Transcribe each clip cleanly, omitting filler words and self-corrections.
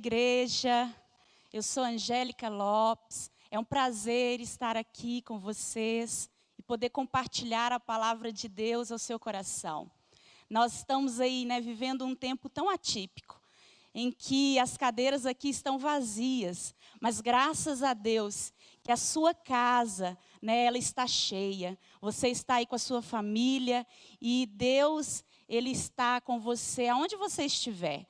igreja, eu sou Angélica Lopes, é um prazer estar aqui com vocês e poder compartilhar a palavra de Deus ao seu coração. Nós estamos aí, vivendo um tempo tão atípico, em que as cadeiras aqui estão vazias, mas graças a Deus que a sua casa, ela está cheia, você está aí com a sua família e Deus, Ele está com você aonde você estiver.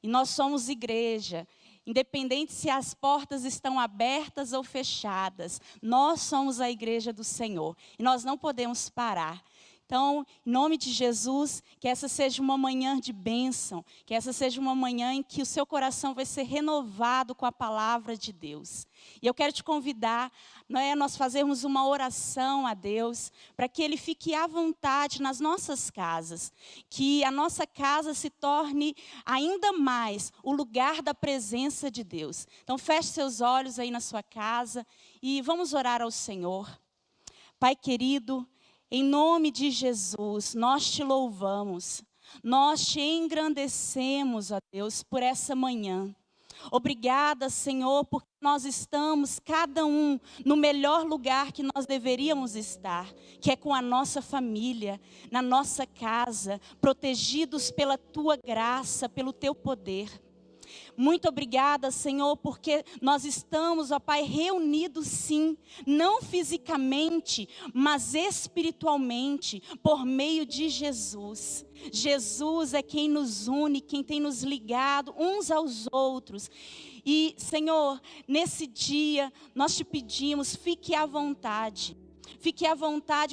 E nós somos igreja, independente se as portas estão abertas ou fechadas, nós somos a igreja do Senhor e nós não podemos parar. Então, em nome de Jesus, que essa seja uma manhã de bênção, que essa seja uma manhã em que o seu coração vai ser renovado com a palavra de Deus. E eu quero te convidar, nós fazermos uma oração a Deus, para que Ele fique à vontade nas nossas casas, que a nossa casa se torne ainda mais o lugar da presença de Deus. Então, feche seus olhos aí na sua casa e vamos orar ao Senhor. Pai querido, em nome de Jesus, nós te louvamos, nós te engrandecemos, ó Deus, por essa manhã. Obrigada, Senhor, porque nós estamos, cada um, no melhor lugar que nós deveríamos estar, que é com a nossa família, na nossa casa, protegidos pela Tua graça, pelo Teu poder. Muito obrigada, Senhor, porque nós estamos, ó Pai, reunidos sim, não fisicamente, mas espiritualmente, por meio de Jesus. Jesus é quem nos une, quem tem nos ligado uns aos outros. E, Senhor, nesse dia, nós te pedimos, fique à vontade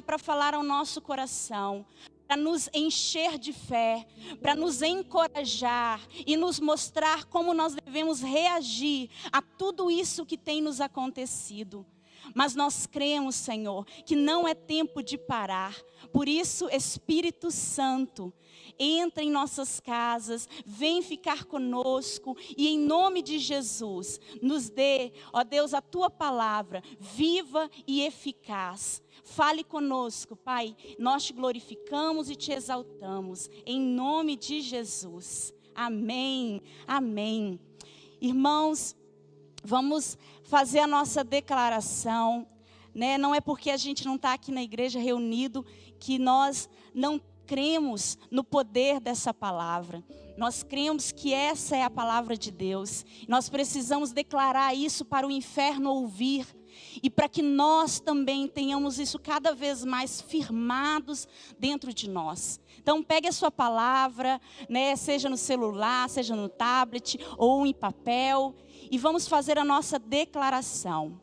para falar ao nosso coração, para nos encher de fé, para nos encorajar e nos mostrar como nós devemos reagir a tudo isso que tem nos acontecido. Mas nós cremos, Senhor, que não é tempo de parar. Por isso, Espírito Santo, entra em nossas casas, vem ficar conosco e em nome de Jesus, nos dê, ó Deus, a Tua palavra viva e eficaz. Fale conosco, Pai, nós te glorificamos e te exaltamos, em nome de Jesus. Amém, amém. Irmãos, vamos fazer a nossa declaração, Não é porque a gente não está aqui na igreja reunido que nós não cremos no poder dessa palavra. Nós cremos que essa é a palavra de Deus. Nós precisamos declarar isso para o inferno ouvir. E para que nós também tenhamos isso cada vez mais firmados dentro de nós. Então pegue a sua palavra, seja no celular, seja no tablet ou em papel. E vamos fazer a nossa declaração.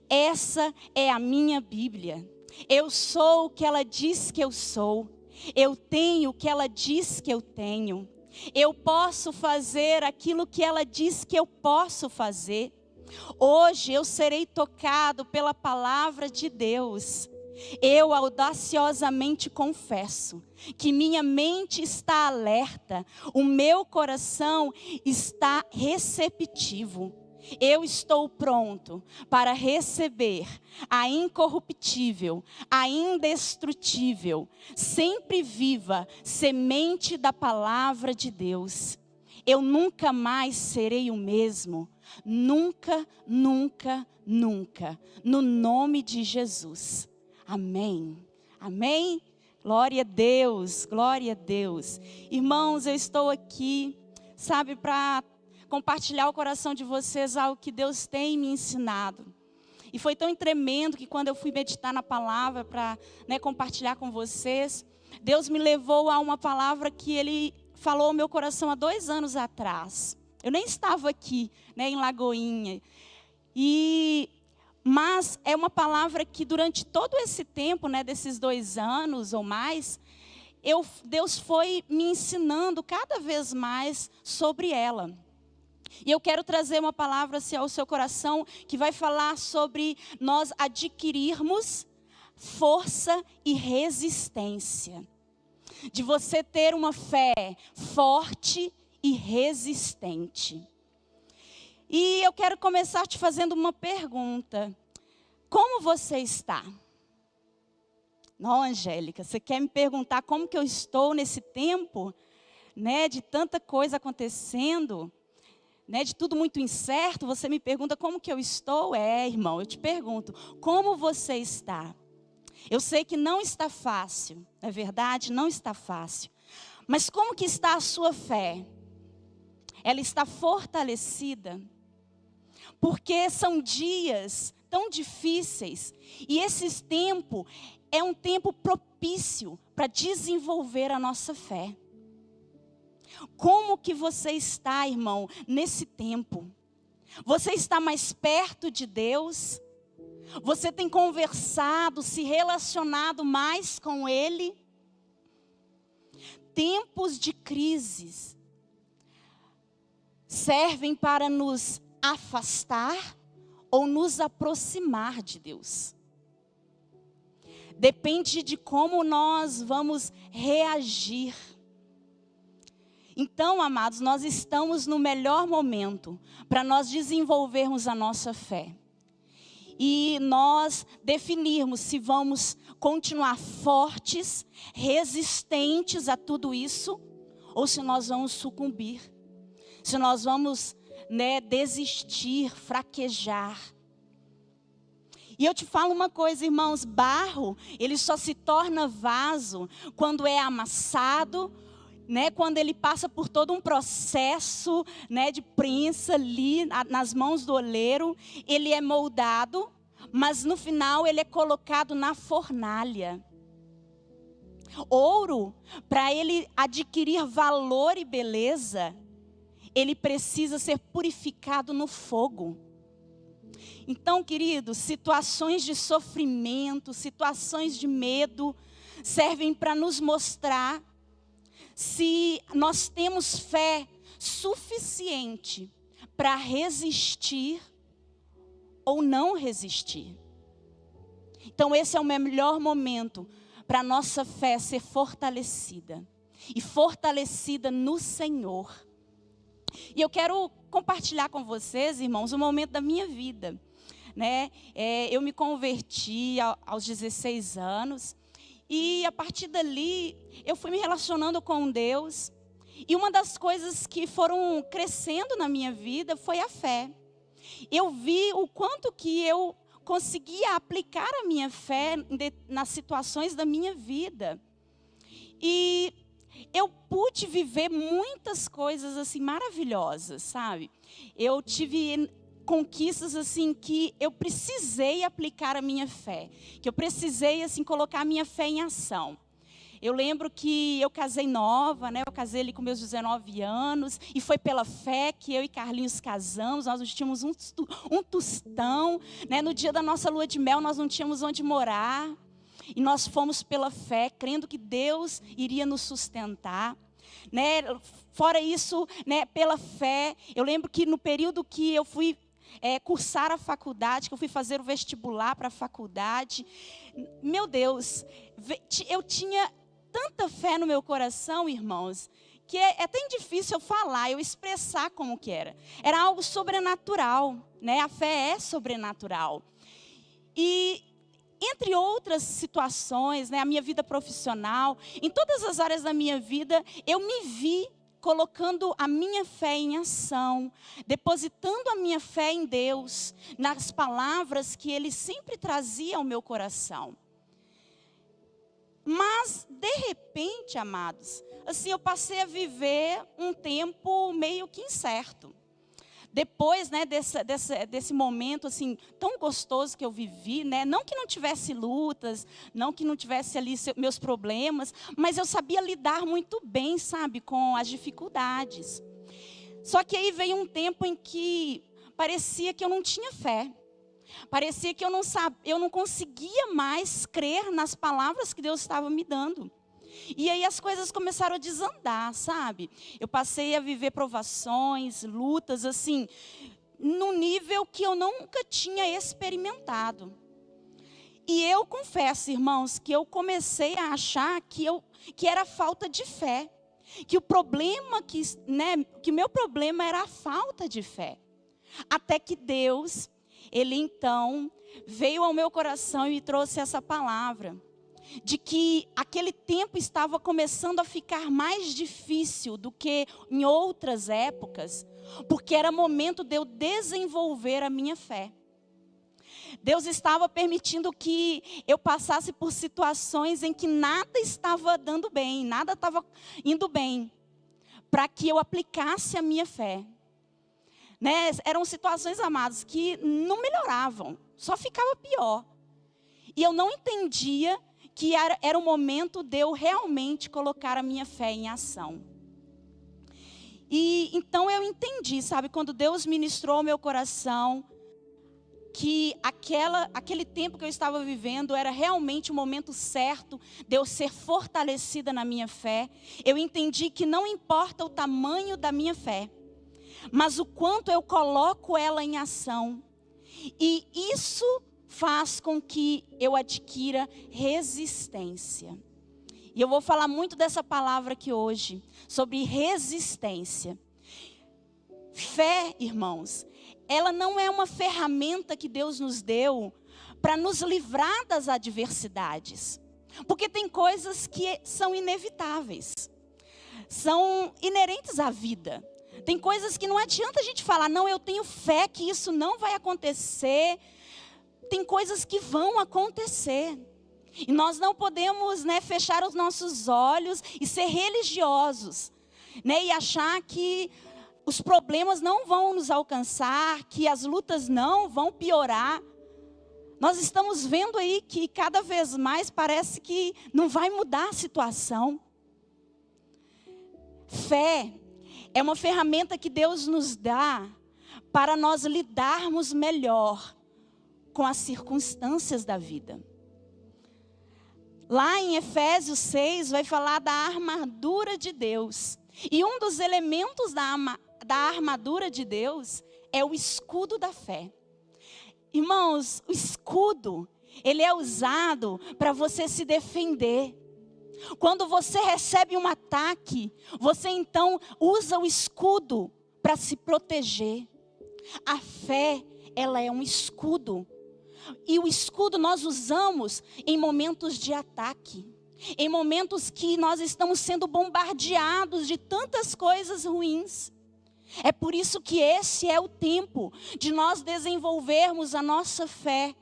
Essa é a minha Bíblia. Eu sou o que ela diz que eu sou. Eu tenho o que ela diz que eu tenho. Eu posso fazer aquilo que ela diz que eu posso fazer. Hoje eu serei tocado pela palavra de Deus. Eu audaciosamente confesso que minha mente está alerta, o meu coração está receptivo. Eu estou pronto para receber a incorruptível, a indestrutível, sempre viva semente da palavra de Deus. Eu nunca mais serei o mesmo. Nunca, nunca, nunca. No nome de Jesus. Amém. Amém? Glória a Deus, glória a Deus. Irmãos, eu estou aqui, para compartilhar o coração de vocês algo que Deus tem me ensinado. E foi tão tremendo que quando eu fui meditar na palavra para compartilhar com vocês, Deus me levou a uma palavra que Ele falou ao meu coração há 2 anos atrás. Eu nem estava aqui, em Lagoinha. Mas é uma palavra que durante todo esse tempo, desses 2 anos ou mais, Deus foi me ensinando cada vez mais sobre ela. E eu quero trazer uma palavra ao seu coração que vai falar sobre nós adquirirmos força e resistência. De você ter uma fé forte e resistente. E eu quero começar te fazendo uma pergunta. Como você está? Não, Angélica, você quer me perguntar como que eu estou nesse tempo, de tanta coisa acontecendo? né, de tudo muito incerto, você me pergunta como que eu estou? Irmão, eu te pergunto, como você está? Eu sei que não está fácil, é verdade? Não está fácil. Mas como que está a sua fé? Ela está fortalecida? Porque são dias tão difíceis e esse tempo é um tempo propício para desenvolver a nossa fé. Como que você está, irmão, nesse tempo? Você está mais perto de Deus? Você tem conversado, se relacionado mais com Ele? Tempos de crises servem para nos afastar ou nos aproximar de Deus. Depende de como nós vamos reagir. Então, amados, nós estamos no melhor momento para nós desenvolvermos a nossa fé. E nós definirmos se vamos continuar fortes, resistentes a tudo isso, ou se nós vamos sucumbir. Se nós vamos, desistir, fraquejar. E eu te falo uma coisa, irmãos, barro, ele só se torna vaso quando é amassado, quando ele passa por todo um processo, de prensa ali nas mãos do oleiro, ele é moldado, mas no final ele é colocado na fornalha. Ouro, para ele adquirir valor e beleza, ele precisa ser purificado no fogo. Então, queridos, situações de sofrimento, situações de medo, servem para nos mostrar se nós temos fé suficiente para resistir ou não resistir. Então esse é o melhor momento para a nossa fé ser fortalecida. E fortalecida no Senhor. E eu quero compartilhar com vocês, irmãos, um momento da minha vida. Eu me converti aos 16 anos. E a partir dali, eu fui me relacionando com Deus. E uma das coisas que foram crescendo na minha vida foi a fé. Eu vi o quanto que eu conseguia aplicar a minha fé nas situações da minha vida. E eu pude viver muitas coisas assim maravilhosas, sabe? Eu tive conquistas assim que eu precisei aplicar a minha fé, que eu precisei assim colocar a minha fé em ação. Eu lembro que eu casei nova, eu casei ali com meus 19 anos, e foi pela fé que eu e Carlinhos casamos. Nós não tínhamos um tostão, no dia da nossa lua de mel nós não tínhamos onde morar, e nós fomos pela fé, crendo que Deus iria nos sustentar. Fora isso, pela fé, eu lembro que no período que eu fui cursar a faculdade, que eu fui fazer o vestibular para a faculdade, meu Deus, eu tinha tanta fé no meu coração, irmãos, que é até difícil eu falar, eu expressar como que era. Era algo sobrenatural, a fé é sobrenatural. E entre outras situações, a minha vida profissional, em todas as áreas da minha vida, eu me vi colocando a minha fé em ação, depositando a minha fé em Deus, nas palavras que Ele sempre trazia ao meu coração. Mas, de repente, amados, assim, eu passei a viver um tempo meio que incerto. Depois, desse momento, assim, tão gostoso que eu vivi, não que não tivesse lutas, não que não tivesse ali meus problemas, mas eu sabia lidar muito bem, sabe, com as dificuldades. Só que aí veio um tempo em que parecia que eu não tinha fé. Parecia que eu não conseguia mais crer nas palavras que Deus estava me dando. E aí as coisas começaram a desandar, sabe? Eu passei a viver provações, lutas, assim, num nível que eu nunca tinha experimentado. E eu confesso, irmãos, que eu comecei a achar que era falta de fé. Que o problema, que meu problema era a falta de fé. Até que Deus, Ele então veio ao meu coração e me trouxe essa palavra. de que aquele tempo estava começando a ficar mais difícil do que em outras épocas, porque era momento de eu desenvolver a minha fé. Deus estava permitindo que eu passasse por situações em que nada estava dando bem, nada estava indo bem, para que eu aplicasse a minha fé. Né? Eram situações, amados, que não melhoravam, só ficava pior. E eu não entendia que era o momento de eu realmente colocar a minha fé em ação. E então eu entendi, sabe, quando Deus ministrou ao meu coração, que aquele tempo que eu estava vivendo era realmente o momento certo de eu ser fortalecida na minha fé. Eu entendi que não importa o tamanho da minha fé, mas o quanto eu coloco ela em ação. E isso faz com que eu adquira resistência. E eu vou falar muito dessa palavra aqui hoje, sobre resistência. Fé, irmãos, ela não é uma ferramenta que Deus nos deu para nos livrar das adversidades. Porque tem coisas que são inevitáveis, são inerentes à vida. Tem coisas que não adianta a gente falar, não, eu tenho fé que isso não vai acontecer. Tem coisas que vão acontecer. E nós não podemos, né, fechar os nossos olhos e ser religiosos, né, e achar que os problemas não vão nos alcançar, que as lutas não vão piorar. Nós estamos vendo aí que cada vez mais parece que não vai mudar a situação. Fé é uma ferramenta que Deus nos dá para nós lidarmos melhor com as circunstâncias da vida. Lá em Efésios 6 vai falar da armadura de Deus. E um dos elementos da armadura de Deus é o escudo da fé. Irmãos, o escudo, ele é usado para você se defender. Quando você recebe um ataque, você então usa o escudo para se proteger. A fé, ela é um escudo. E o escudo nós usamos em momentos de ataque. Em momentos que nós estamos sendo bombardeados de tantas coisas ruins. É por isso que esse é o tempo de nós desenvolvermos a nossa fé.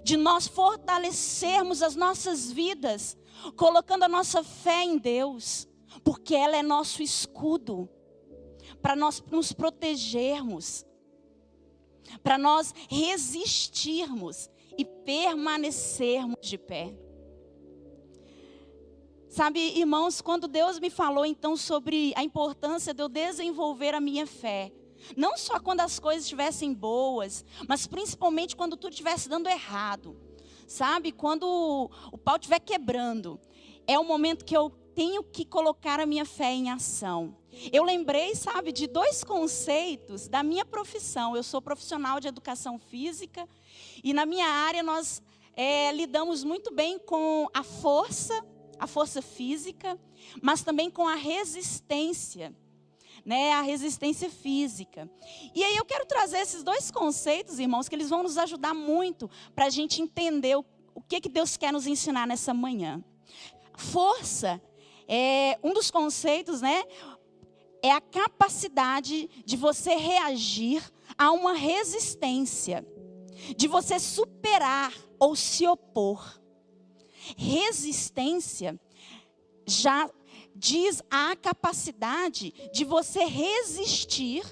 De nós fortalecermos as nossas vidas, colocando a nossa fé em Deus. Porque ela é nosso escudo. Para nós nos protegermos. Para nós resistirmos e permanecermos de pé. Sabe, irmãos, quando Deus me falou então sobre a importância de eu desenvolver a minha fé, não só quando as coisas estivessem boas, mas principalmente quando tudo estivesse dando errado, sabe, quando o pau estiver quebrando, é o momento que eu tenho que colocar a minha fé em ação. Eu lembrei, sabe, de dois conceitos da minha profissão. Eu sou profissional de educação física e na minha área nós lidamos muito bem com a força física, mas também com a resistência, né, a resistência física. E aí eu quero trazer esses dois conceitos, irmãos, que eles vão nos ajudar muito para a gente entender o que Deus quer nos ensinar nessa manhã. Força é um dos conceitos, né? É a capacidade de você reagir a uma resistência, de você superar ou se opor. Resistência já diz a capacidade de você resistir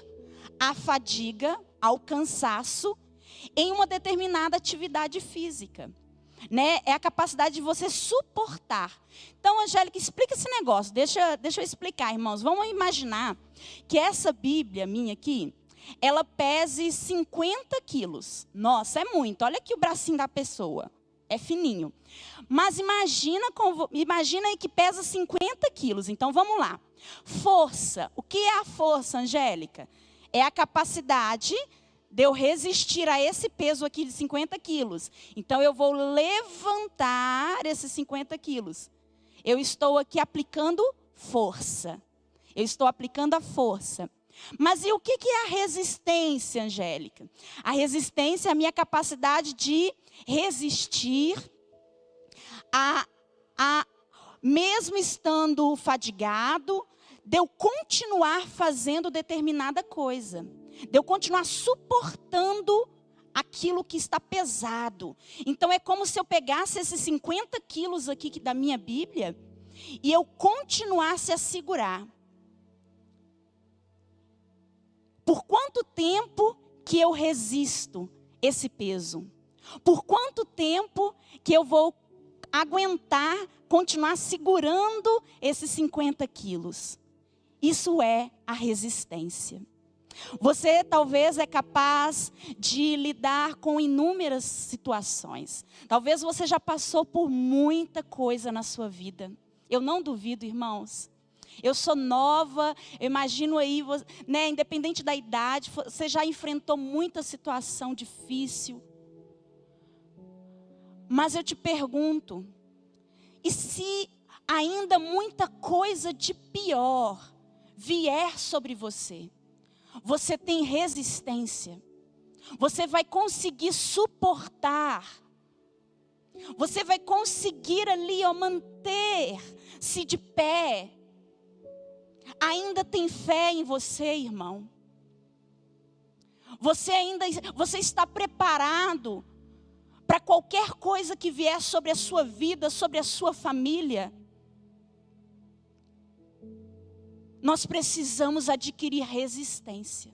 à fadiga, ao cansaço em uma determinada atividade física. Né? É a capacidade de você suportar. Então, Angélica, explica esse negócio. Deixa eu explicar, irmãos. Vamos imaginar que essa Bíblia minha aqui, ela pese 50 quilos. Nossa, é muito. Olha aqui o bracinho da pessoa. É fininho. Mas imagina aí que pesa 50 quilos. Então, vamos lá. Força. O que é a força, Angélica? É a capacidade de eu resistir a esse peso aqui de 50 quilos. Então, eu vou levantar esses 50 quilos. Eu estou aqui aplicando força. Eu estou aplicando a força. Mas e o que é a resistência, Angélica? A resistência é a minha capacidade de resistir mesmo estando fadigado, de eu continuar fazendo determinada coisa, de eu continuar suportando aquilo que está pesado. Então é como se eu pegasse esses 50 quilos aqui da minha Bíblia e eu continuasse a segurar. Por quanto tempo que eu resisto esse peso? Por quanto tempo que eu vou aguentar, continuar segurando esses 50 quilos? Isso é a resistência. Você talvez é capaz de lidar com inúmeras situações. Talvez você já passou por muita coisa na sua vida. Eu não duvido, irmãos. Eu sou nova, eu imagino aí, né, independente da idade, você já enfrentou muita situação difícil. Mas eu te pergunto, e se ainda muita coisa de pior vier sobre você? Você tem resistência? Você vai conseguir suportar? Você vai conseguir ali manter-se de pé? Ainda tem fé em você, irmão? Você está preparado para qualquer coisa que vier sobre a sua vida, sobre a sua família? Nós precisamos adquirir resistência.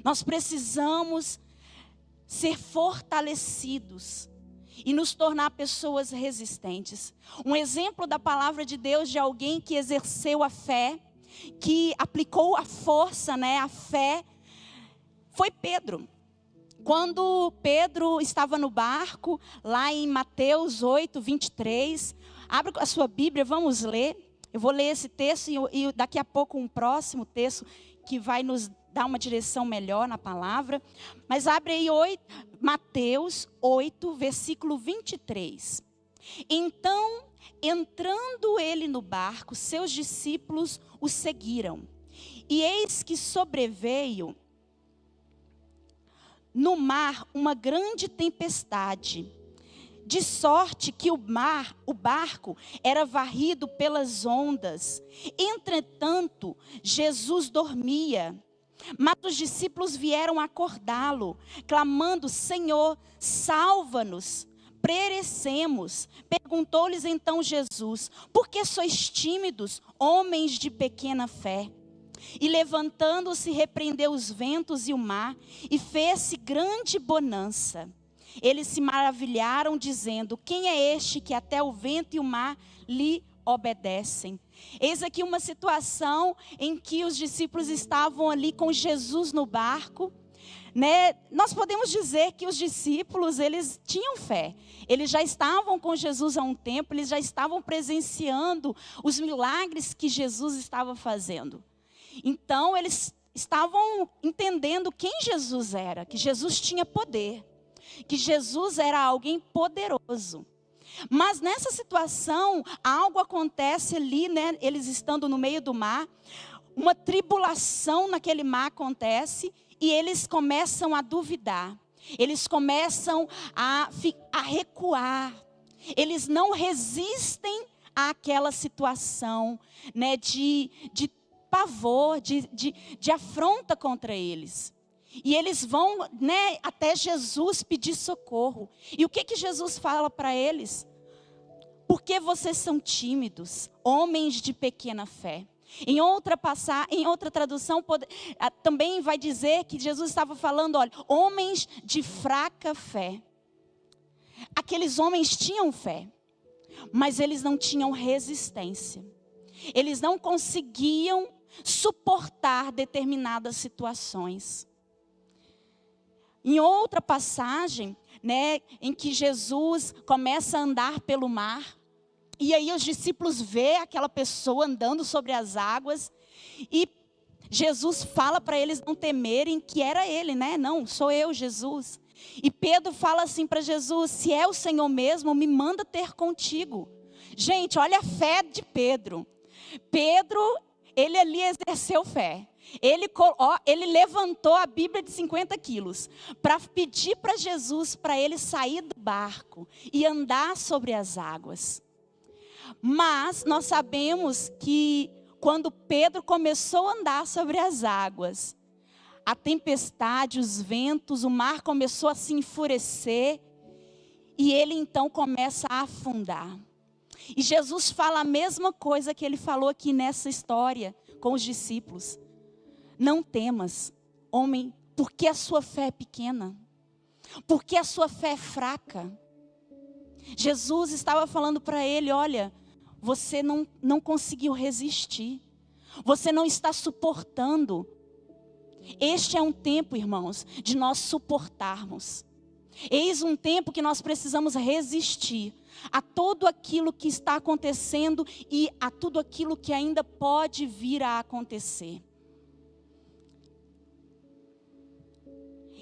Nós precisamos ser fortalecidos e nos tornar pessoas resistentes. Um exemplo da palavra de Deus de alguém que exerceu a fé, que aplicou a força, né, a fé, foi Pedro. Quando Pedro estava no barco, lá em Mateus 8, 23, abre a sua Bíblia, vamos ler. Eu vou ler esse texto e daqui a pouco um próximo texto que vai nos dar uma direção melhor na palavra. Mas abre aí Mateus 8, versículo 23. Então, entrando ele no barco, seus discípulos o seguiram. E eis que sobreveio no mar uma grande tempestade, de sorte que o barco era varrido pelas ondas. Entretanto, Jesus dormia. Mas os discípulos vieram acordá-lo, clamando: Senhor, salva-nos, perecemos. Perguntou-lhes então Jesus: por que sois tímidos, homens de pequena fé? E levantando-se, repreendeu os ventos e o mar, e fez-se grande bonança. Eles se maravilharam, dizendo: quem é este que até o vento e o mar lhe obedecem? Eis aqui uma situação em que os discípulos estavam ali com Jesus no barco, né? Nós podemos dizer que os discípulos, eles tinham fé. Eles já estavam com Jesus há um tempo, eles já estavam presenciando os milagres que Jesus estava fazendo. Então, eles estavam entendendo quem Jesus era, que Jesus tinha poder, que Jesus era alguém poderoso. Mas nessa situação, algo acontece ali, né? Eles estando no meio do mar, uma tribulação naquele mar acontece e eles começam a duvidar. Eles começam a recuar. Eles não resistem àquela situação, né? De pavor, de afronta contra eles. E eles vão, né, até Jesus pedir socorro. E o que Jesus fala para eles? Porque vocês são tímidos, homens de pequena fé. Em outra tradução, também vai dizer que Jesus estava falando, olha, homens de fraca fé. Aqueles homens tinham fé, mas eles não tinham resistência. Eles não conseguiam suportar determinadas situações. Em outra passagem, né, em que Jesus começa a andar pelo mar, e aí os discípulos vê aquela pessoa andando sobre as águas, e Jesus fala para eles não temerem que era ele, né? Não, sou eu, Jesus. E Pedro fala assim para Jesus: se é o Senhor mesmo, me manda ter contigo. Gente, olha a fé de Pedro. Pedro, ele ali exerceu fé. Ele levantou a Bíblia de 50 quilos para pedir para Jesus para ele sair do barco e andar sobre as águas. Mas nós sabemos que quando Pedro começou a andar sobre as águas, a tempestade, os ventos, o mar começou a se enfurecer e ele então começa a afundar. E Jesus fala a mesma coisa que ele falou aqui nessa história com os discípulos. Não temas, homem, porque a sua fé é pequena, porque a sua fé é fraca. Jesus estava falando para ele, olha, você não conseguiu resistir, você não está suportando. Este é um tempo, irmãos, de nós suportarmos. Eis um tempo que nós precisamos resistir a tudo aquilo que está acontecendo e a tudo aquilo que ainda pode vir a acontecer.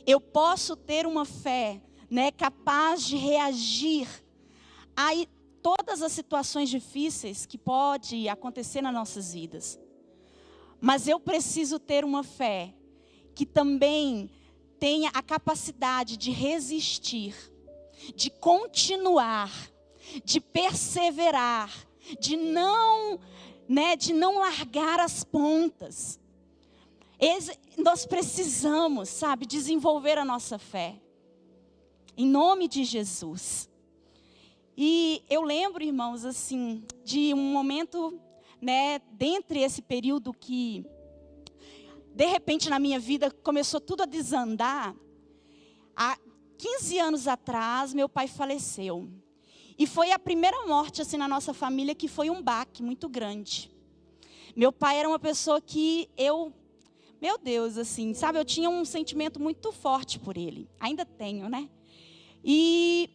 Eu posso ter uma fé, capaz de reagir a todas as situações difíceis que pode acontecer nas nossas vidas. Mas eu preciso ter uma fé que também tenha a capacidade de resistir, de continuar, de perseverar, de não largar as pontas. Nós precisamos, desenvolver a nossa fé. Em nome de Jesus. E eu lembro, irmãos, assim, de um momento, dentre esse período que, de repente, na minha vida, começou tudo a desandar. Há 15 anos atrás, meu pai faleceu. E foi a primeira morte, assim, na nossa família, que foi um baque muito grande. Meu pai era uma pessoa que meu Deus, assim, eu tinha um sentimento muito forte por ele. Ainda tenho, E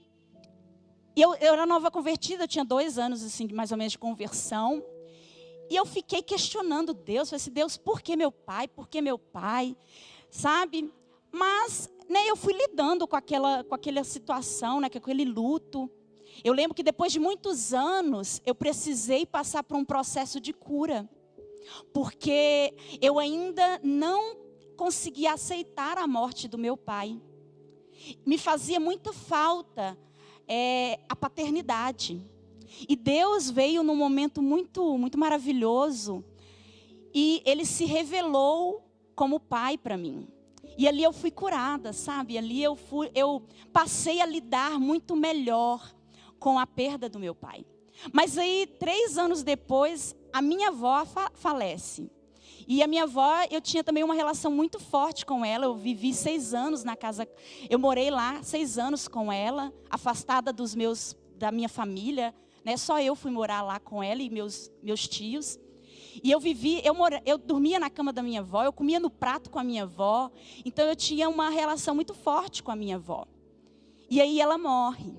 eu era nova convertida, eu tinha 2 anos, assim, mais ou menos de conversão. E eu fiquei questionando Deus, falei assim, Deus, por que meu pai? Por que meu pai? Mas, eu fui lidando com aquela situação, com aquele luto. Eu lembro que depois de muitos anos, eu precisei passar por um processo de cura. Porque eu ainda não conseguia aceitar a morte do meu pai. Me fazia muita falta a paternidade. E Deus veio num momento muito, muito maravilhoso. E Ele se revelou como pai para mim. E ali eu fui curada, Ali eu passei a lidar muito melhor com a perda do meu pai. Mas aí, 3 anos depois, a minha avó falece. E a minha avó, eu tinha também uma relação muito forte com ela. Eu vivi 6 anos na casa. Eu morei lá 6 anos com ela, afastada da minha família. Só eu fui morar lá com ela e meus tios. E eu dormia na cama da minha avó, eu comia no prato com a minha avó. Então eu tinha uma relação muito forte com a minha avó. E aí ela morre.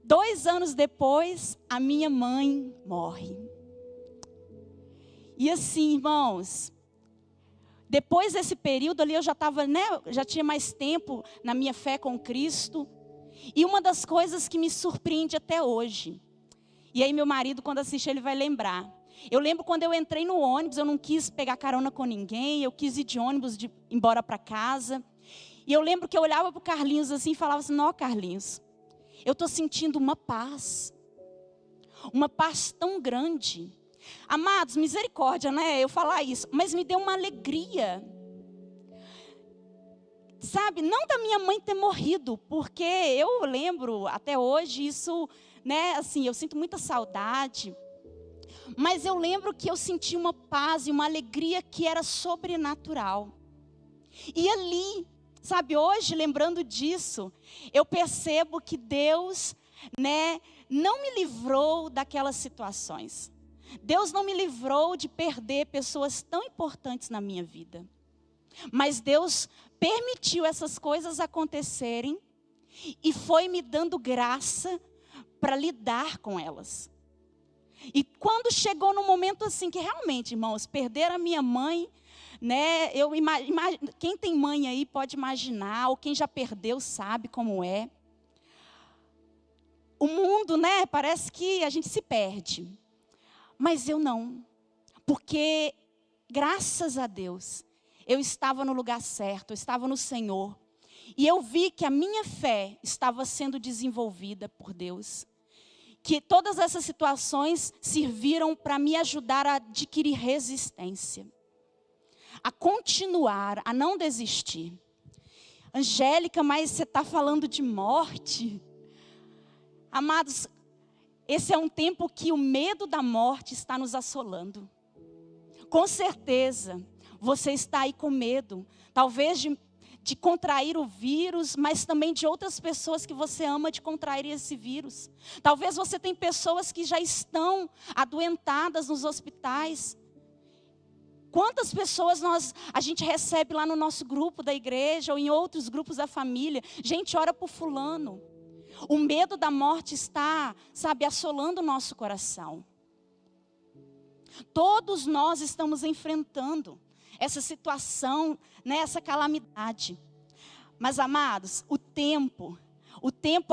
2 anos depois, a minha mãe morre. E assim, irmãos, depois desse período ali eu já estava, já tinha mais tempo na minha fé com Cristo. E uma das coisas que me surpreende até hoje, e aí meu marido, quando assiste, ele vai lembrar. Eu lembro quando eu entrei no ônibus, eu não quis pegar carona com ninguém, eu quis ir de ônibus embora para casa. E eu lembro que eu olhava para o Carlinhos assim e falava assim, não, Carlinhos, eu estou sentindo uma paz tão grande. Amados, misericórdia, eu falar isso, mas me deu uma alegria. Não da minha mãe ter morrido, porque eu lembro até hoje isso, assim, eu sinto muita saudade. Mas eu lembro que eu senti uma paz e uma alegria que era sobrenatural. E ali, hoje, lembrando disso, eu percebo que Deus, não me livrou daquelas situações. Deus não me livrou de perder pessoas tão importantes na minha vida. Mas Deus permitiu essas coisas acontecerem e foi me dando graça para lidar com elas. E quando chegou no momento assim, que realmente, irmãos, perder a minha mãe, quem tem mãe aí pode imaginar, ou quem já perdeu sabe como é. O mundo, parece que a gente se perde. Mas eu não. Porque graças a Deus, eu estava no lugar certo, eu estava no Senhor. E eu vi que a minha fé estava sendo desenvolvida por Deus. Que todas essas situações serviram para me ajudar a adquirir resistência. A continuar, a não desistir. Angélica, mas você está falando de morte? Amados, esse é um tempo que o medo da morte está nos assolando. Com certeza, você está aí com medo. Talvez de contrair o vírus, mas também de outras pessoas que você ama de contrair esse vírus. Talvez você tenha pessoas que já estão adoentadas nos hospitais. Quantas pessoas a gente recebe lá no nosso grupo da igreja ou em outros grupos da família? Gente, ora por fulano. O medo da morte está, assolando o nosso coração. Todos nós estamos enfrentando essa situação, essa calamidade. Mas, amados, o tempo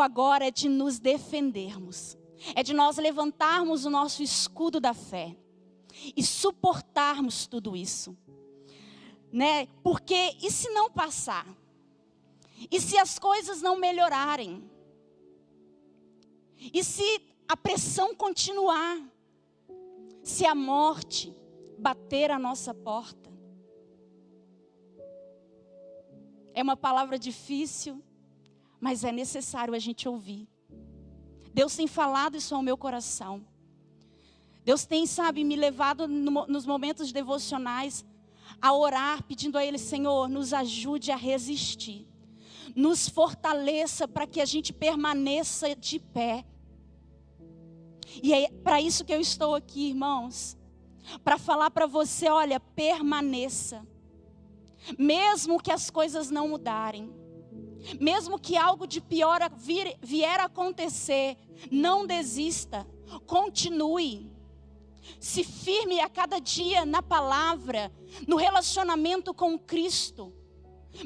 agora é de nos defendermos. É de nós levantarmos o nosso escudo da fé. E suportarmos tudo isso. Porque, e se não passar? E se as coisas não melhorarem? E se a pressão continuar? Se a morte bater à nossa porta? É uma palavra difícil, mas é necessário a gente ouvir. Deus tem falado isso ao meu coração. Deus tem, me levado nos momentos devocionais a orar, pedindo a Ele, Senhor, nos ajude a resistir. Nos fortaleça para que a gente permaneça de pé. E é para isso que eu estou aqui, irmãos. Para falar para você, olha, permaneça. Mesmo que as coisas não mudarem. Mesmo que algo de pior vier a acontecer, não desista. Continue. Se firme a cada dia na palavra, no relacionamento com Cristo.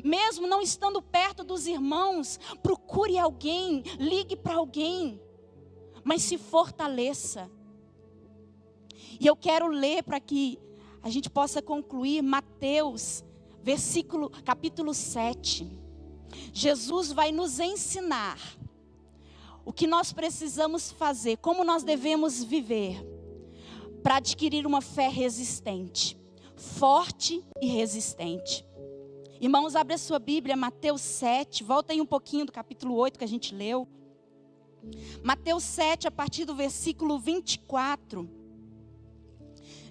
Mesmo não estando perto dos irmãos, procure alguém, ligue para alguém. Mas se fortaleça. E eu quero ler para que a gente possa concluir Mateus, capítulo 7. Jesus vai nos ensinar o que nós precisamos fazer, como nós devemos viver, para adquirir uma fé resistente, forte e resistente. Irmãos, abre a sua Bíblia, Mateus 7, volta aí um pouquinho do capítulo 8 que a gente leu. Mateus 7, a partir do versículo 24.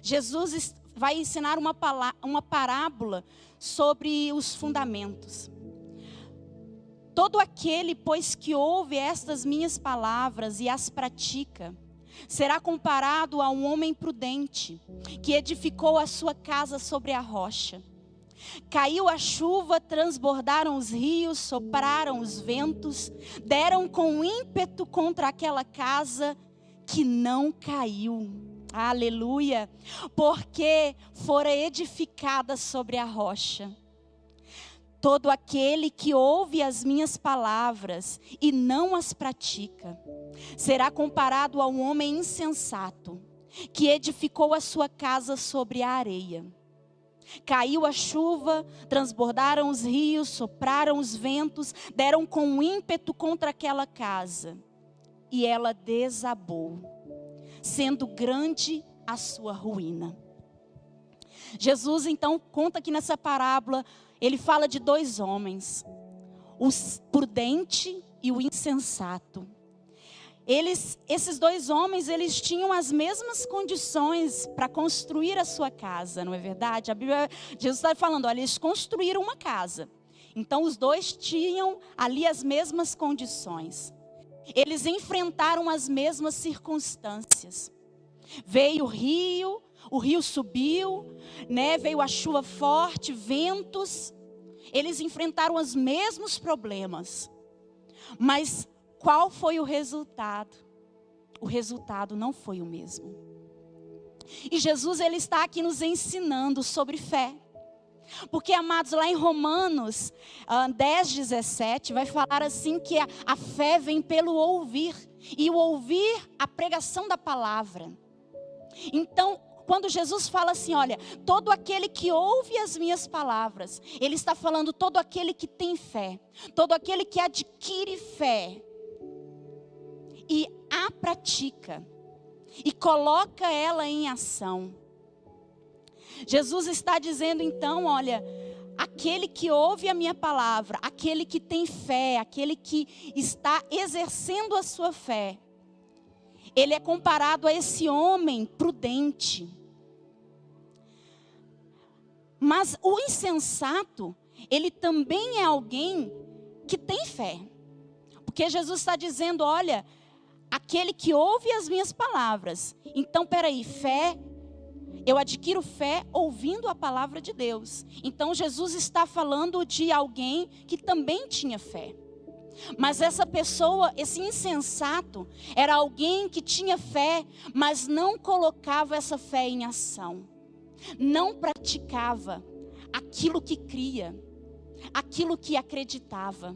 Jesus vai ensinar uma parábola sobre os fundamentos. Todo aquele, pois, que ouve estas minhas palavras e as pratica, será comparado a um homem prudente, que edificou a sua casa sobre a rocha. Caiu a chuva, transbordaram os rios, sopraram os ventos, deram com ímpeto contra aquela casa que não caiu. Aleluia! Porque fora edificada sobre a rocha. Todo aquele que ouve as minhas palavras e não as pratica, será comparado a um homem insensato, que edificou a sua casa sobre a areia. Caiu a chuva, transbordaram os rios, sopraram os ventos, deram com ímpeto contra aquela casa, e ela desabou, sendo grande a sua ruína. Jesus então conta aqui nessa parábola, ele fala de dois homens, o prudente e o insensato. Esses dois homens, eles tinham as mesmas condições para construir a sua casa, não é verdade? A Bíblia, Jesus está falando, olha, eles construíram uma casa. Então os dois tinham ali as mesmas condições. Eles enfrentaram as mesmas circunstâncias. Veio o rio subiu, veio a chuva forte, ventos. Eles enfrentaram os mesmos problemas. Mas qual foi o resultado? O resultado não foi o mesmo. E Jesus, ele está aqui nos ensinando sobre fé. Porque, amados, lá em Romanos 10, 17, vai falar assim que a fé vem pelo ouvir. E o ouvir a pregação da palavra. Então, quando Jesus fala assim, olha, todo aquele que ouve as minhas palavras, ele está falando todo aquele que tem fé, todo aquele que adquire fé e a pratica e coloca ela em ação. Jesus está dizendo então, olha, aquele que ouve a minha palavra, aquele que tem fé, aquele que está exercendo a sua fé, ele é comparado a esse homem prudente. Mas o insensato, ele também é alguém que tem fé. Porque Jesus está dizendo, olha, aquele que ouve as minhas palavras. Então, peraí, fé, eu adquiro fé ouvindo a palavra de Deus. Então, Jesus está falando de alguém que também tinha fé. Mas essa pessoa, esse insensato, era alguém que tinha fé, mas não colocava essa fé em ação. Não praticava aquilo que cria, aquilo que acreditava.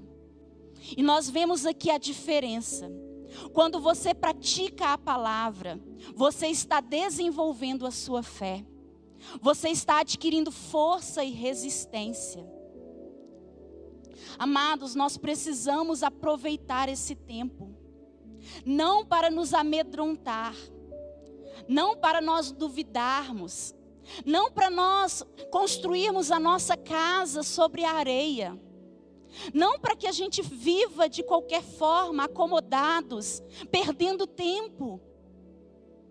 E nós vemos aqui a diferença. Quando você pratica a palavra, você está desenvolvendo a sua fé. Você está adquirindo força e resistência. Amados, nós precisamos aproveitar esse tempo. Não para nos amedrontar. Não para nós duvidarmos. Não para nós construirmos a nossa casa sobre a areia. Não para que a gente viva de qualquer forma, acomodados, perdendo tempo.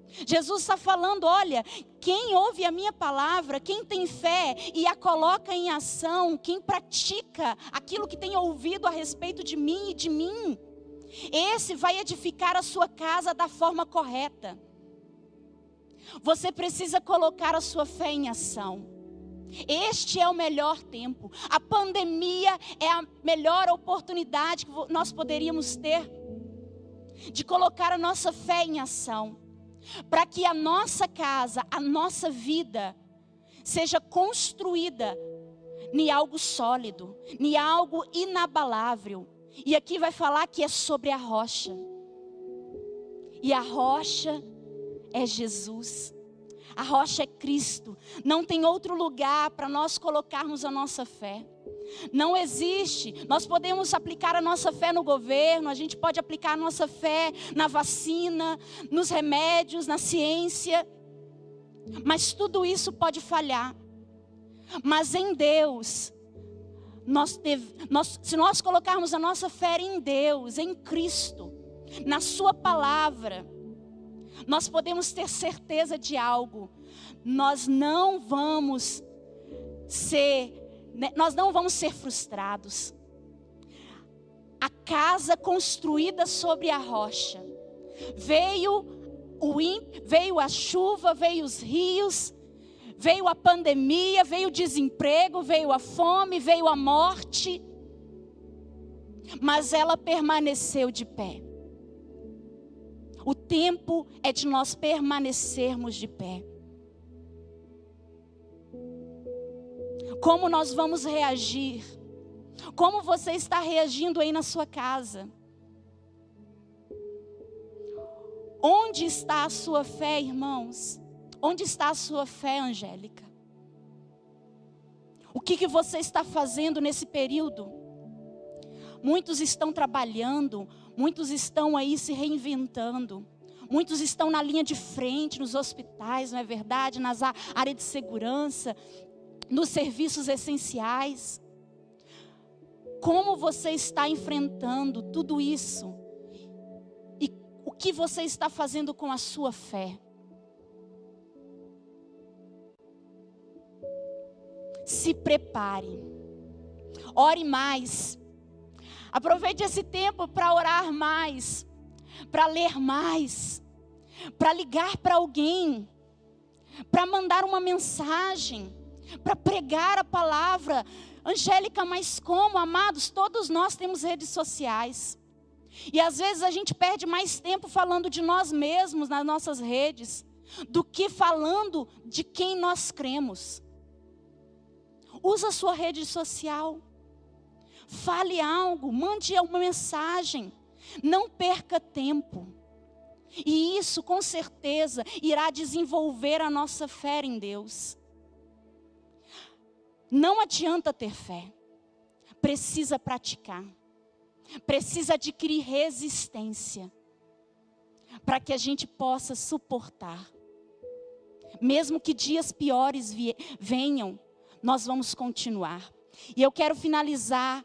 Jesus está falando, olha, quem ouve a minha palavra, quem tem fé e a coloca em ação, quem pratica aquilo que tem ouvido a respeito de mim e de mim, esse vai edificar a sua casa da forma correta. Você precisa colocar a sua fé em ação. Este é o melhor tempo. A pandemia é a melhor oportunidade que nós poderíamos ter de colocar a nossa fé em ação, para que a nossa casa, a nossa vida seja construída em algo sólido, em algo inabalável. E aqui vai falar que é sobre a rocha. E a rocha é Jesus. A rocha é Cristo. Não tem outro lugar para nós colocarmos a nossa fé. Não existe. Nós podemos aplicar a nossa fé no governo, a gente pode aplicar a nossa fé na vacina, nos remédios, na ciência. Mas tudo isso pode falhar. Mas em Deus, se nós colocarmos a nossa fé em Deus, em Cristo, na Sua palavra, nós podemos ter certeza de algo. Nós não vamos ser frustrados. A casa construída sobre a rocha. Veio a chuva, veio os rios, veio a pandemia, veio o desemprego, veio a fome, veio a morte. Mas ela permaneceu de pé. O tempo é de nós permanecermos de pé. Como nós vamos reagir? Como você está reagindo aí na sua casa? Onde está a sua fé, irmãos? Onde está a sua fé, Angélica? O que você está fazendo nesse período? Muitos estão trabalhando, muitos estão aí se reinventando. Muitos estão na linha de frente, nos hospitais, não é verdade? Nas áreas de segurança, nos serviços essenciais. Como você está enfrentando tudo isso? E o que você está fazendo com a sua fé? Se prepare. Ore mais. Aproveite esse tempo para orar mais, para ler mais, para ligar para alguém, para mandar uma mensagem, para pregar a palavra. Angélica, mas como, amados? Todos nós temos redes sociais. E às vezes a gente perde mais tempo falando de nós mesmos nas nossas redes, do que falando de quem nós cremos. Usa a sua rede social. Fale algo, mande uma mensagem. Não perca tempo. E isso, com certeza, irá desenvolver a nossa fé em Deus. Não adianta ter fé. Precisa praticar. Precisa adquirir resistência. Para que a gente possa suportar. Mesmo que dias piores venham, nós vamos continuar. E eu quero finalizar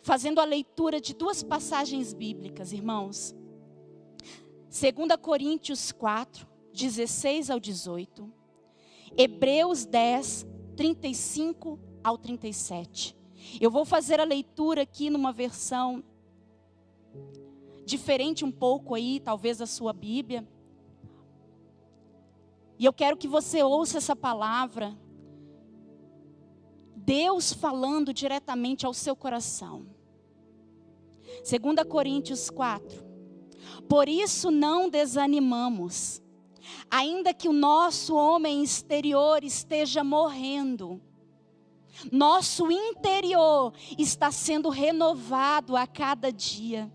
fazendo a leitura de 2 passagens bíblicas, irmãos. 2 Coríntios 4, 16 ao 18. Hebreus 10, 35 ao 37. Eu vou fazer a leitura aqui numa versão diferente um pouco aí, talvez da sua Bíblia. E eu quero que você ouça essa palavra. Deus falando diretamente ao seu coração. 2 Coríntios 4. Por isso não desanimamos, ainda que o nosso homem exterior esteja morrendo. Nosso interior está sendo renovado a cada dia.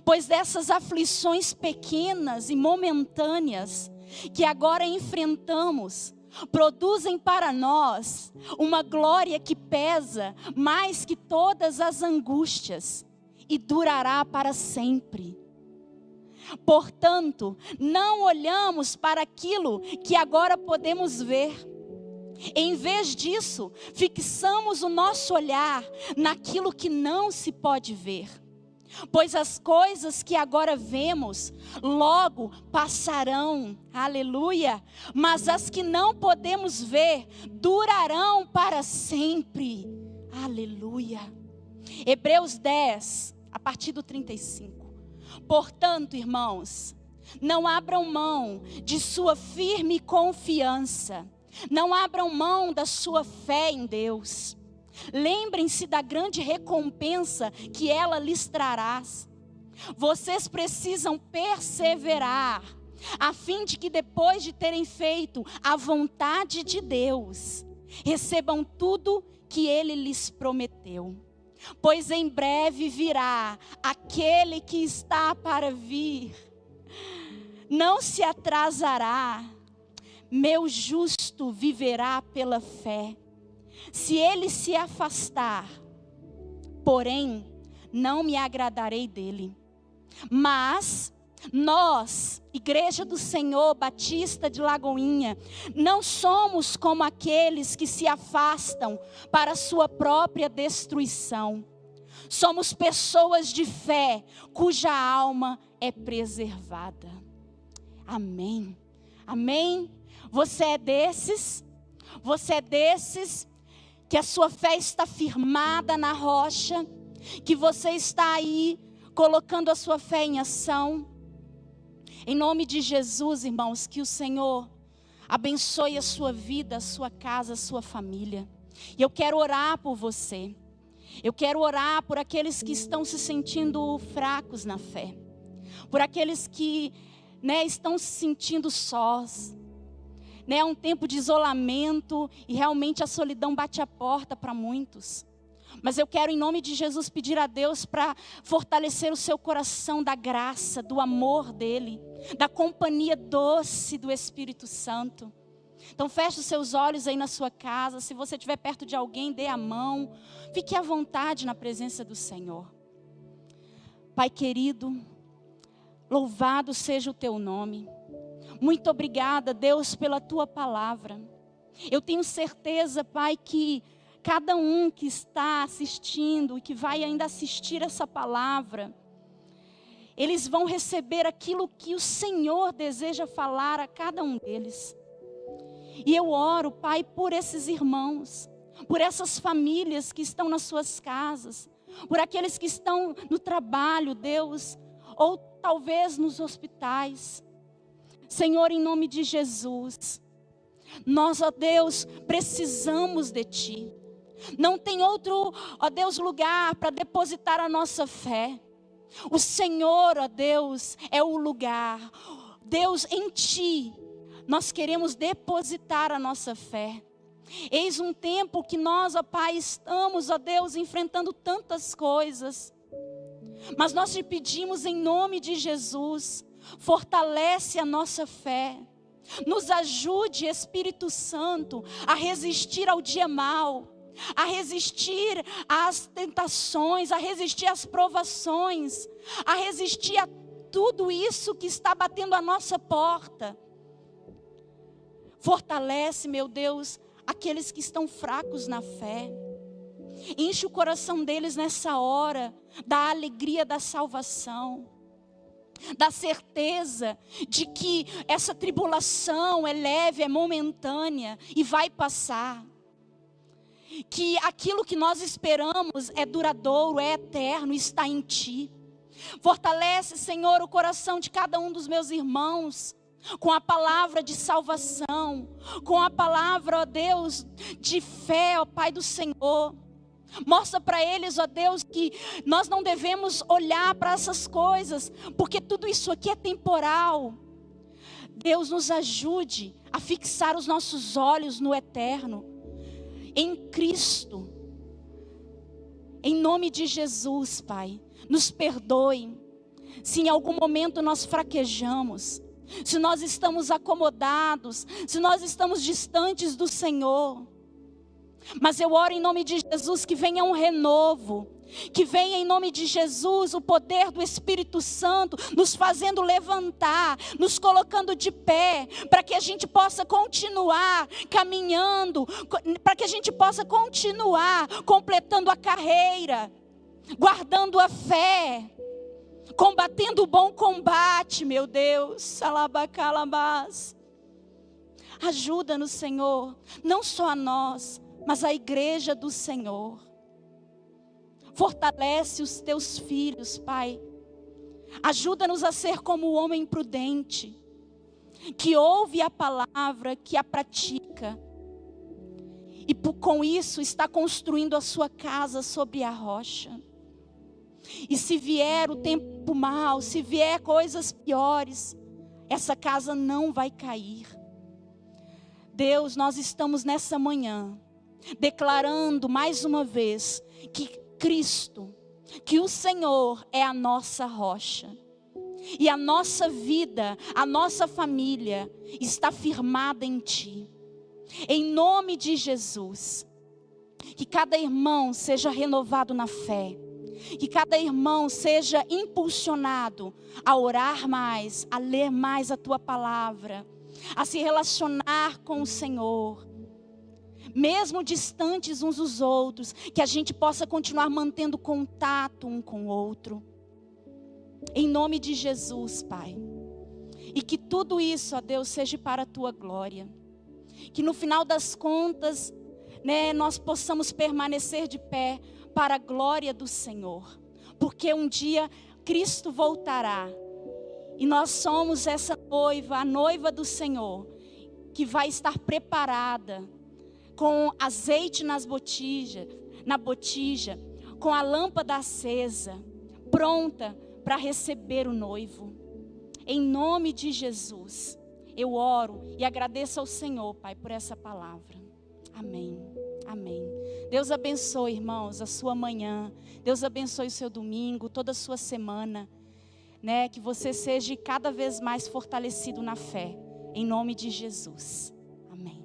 Pois dessas aflições pequenas e momentâneas que agora enfrentamos, produzem para nós uma glória que pesa mais que todas as angústias e durará para sempre. Portanto, não olhamos para aquilo que agora podemos ver. Em vez disso, fixamos o nosso olhar naquilo que não se pode ver. Pois as coisas que agora vemos, logo passarão, aleluia. Mas as que não podemos ver, durarão para sempre, aleluia. Hebreus 10, a partir do 35. Portanto, irmãos, não abram mão de sua firme confiança. Não abram mão da sua fé em Deus. Lembrem-se da grande recompensa que ela lhes trará. Vocês precisam perseverar, a fim de que depois de terem feito a vontade de Deus, recebam tudo que Ele lhes prometeu. Pois em breve virá aquele que está para vir. Não se atrasará. Meu justo viverá pela fé. Se ele se afastar, porém, não me agradarei dele. Mas nós, Igreja do Senhor Batista de Lagoinha, não somos como aqueles que se afastam para a sua própria destruição. Somos pessoas de fé, cuja alma é preservada. Amém. Amém. Você é desses? Você é desses que a sua fé está firmada na rocha, que você está aí colocando a sua fé em ação? Em nome de Jesus, irmãos, que o Senhor abençoe a sua vida, a sua casa, a sua família. E eu quero orar por você. Eu quero orar por aqueles que estão se sentindo fracos na fé. Por aqueles que, estão se sentindo sós. É um tempo de isolamento e realmente a solidão bate a porta para muitos. Mas eu quero, em nome de Jesus, pedir a Deus para fortalecer o seu coração da graça, do amor dEle, da companhia doce do Espírito Santo. Então feche os seus olhos aí na sua casa. Se você estiver perto de alguém, dê a mão. Fique à vontade na presença do Senhor. Pai querido, louvado seja o teu nome. Muito obrigada, Deus, pela tua palavra. Eu tenho certeza, Pai, que cada um que está assistindo e que vai ainda assistir essa palavra, eles vão receber aquilo que o Senhor deseja falar a cada um deles. E eu oro, Pai, por esses irmãos, por essas famílias que estão nas suas casas, por aqueles que estão no trabalho, Deus, ou talvez nos hospitais. Senhor, em nome de Jesus, nós, ó Deus, precisamos de Ti. Não tem outro, ó Deus, lugar para depositar a nossa fé. O Senhor, ó Deus, é o lugar. Deus, em Ti, nós queremos depositar a nossa fé. Eis um tempo que nós, ó Pai, estamos, ó Deus, enfrentando tantas coisas. Mas nós te pedimos em nome de Jesus, fortalece a nossa fé. Nos ajude, Espírito Santo, a resistir ao dia mau, a resistir às tentações, a resistir às provações, a resistir a tudo isso que está batendo a nossa porta. Fortalece, meu Deus, aqueles que estão fracos na fé. Enche o coração deles nessa hora da alegria da salvação, da certeza de que essa tribulação é leve, é momentânea e vai passar. Que aquilo que nós esperamos é duradouro, é eterno, está em Ti. Fortalece, Senhor, o coração de cada um dos meus irmãos com a palavra de salvação, com a palavra, ó Deus, de fé, ó Pai do Senhor. Mostra para eles, ó Deus, que nós não devemos olhar para essas coisas, porque tudo isso aqui é temporal. Deus, nos ajude a fixar os nossos olhos no eterno, em Cristo. Em nome de Jesus, Pai, nos perdoe se em algum momento nós fraquejamos, se nós estamos acomodados, se nós estamos distantes do Senhor. Mas eu oro em nome de Jesus que venha um renovo, que venha em nome de Jesus o poder do Espírito Santo, nos fazendo levantar, nos colocando de pé, para que a gente possa continuar caminhando, para que a gente possa continuar completando a carreira, guardando a fé, combatendo o bom combate, meu Deus. Alabacalabás. Ajuda-nos, Senhor, não só a nós, mas a igreja do Senhor. Fortalece os teus filhos, Pai. Ajuda-nos a ser como o homem prudente, que ouve a palavra, que a pratica, e com isso está construindo a sua casa sobre a rocha. E se vier o tempo mau, se vier coisas piores, essa casa não vai cair. Deus, nós estamos nessa manhã declarando mais uma vez que Cristo, que o Senhor é a nossa rocha. E a nossa vida, a nossa família está firmada em Ti. Em nome de Jesus, que cada irmão seja renovado na fé. Que cada irmão seja impulsionado a orar mais, a ler mais a Tua palavra, a se relacionar com o Senhor. Mesmo distantes uns dos outros, que a gente possa continuar mantendo contato um com o outro. Em nome de Jesus, Pai. E que tudo isso, ó Deus, seja para a Tua glória. Que no final das contas, nós possamos permanecer de pé para a glória do Senhor. Porque um dia Cristo voltará. E nós somos essa noiva, a noiva do Senhor, que vai estar preparada, com azeite na botija, com a lâmpada acesa, pronta para receber o noivo. Em nome de Jesus, eu oro e agradeço ao Senhor, Pai, por essa palavra. Amém. Amém. Deus abençoe, irmãos, a sua manhã. Deus abençoe o seu domingo, toda a sua semana. Que você seja cada vez mais fortalecido na fé. Em nome de Jesus. Amém.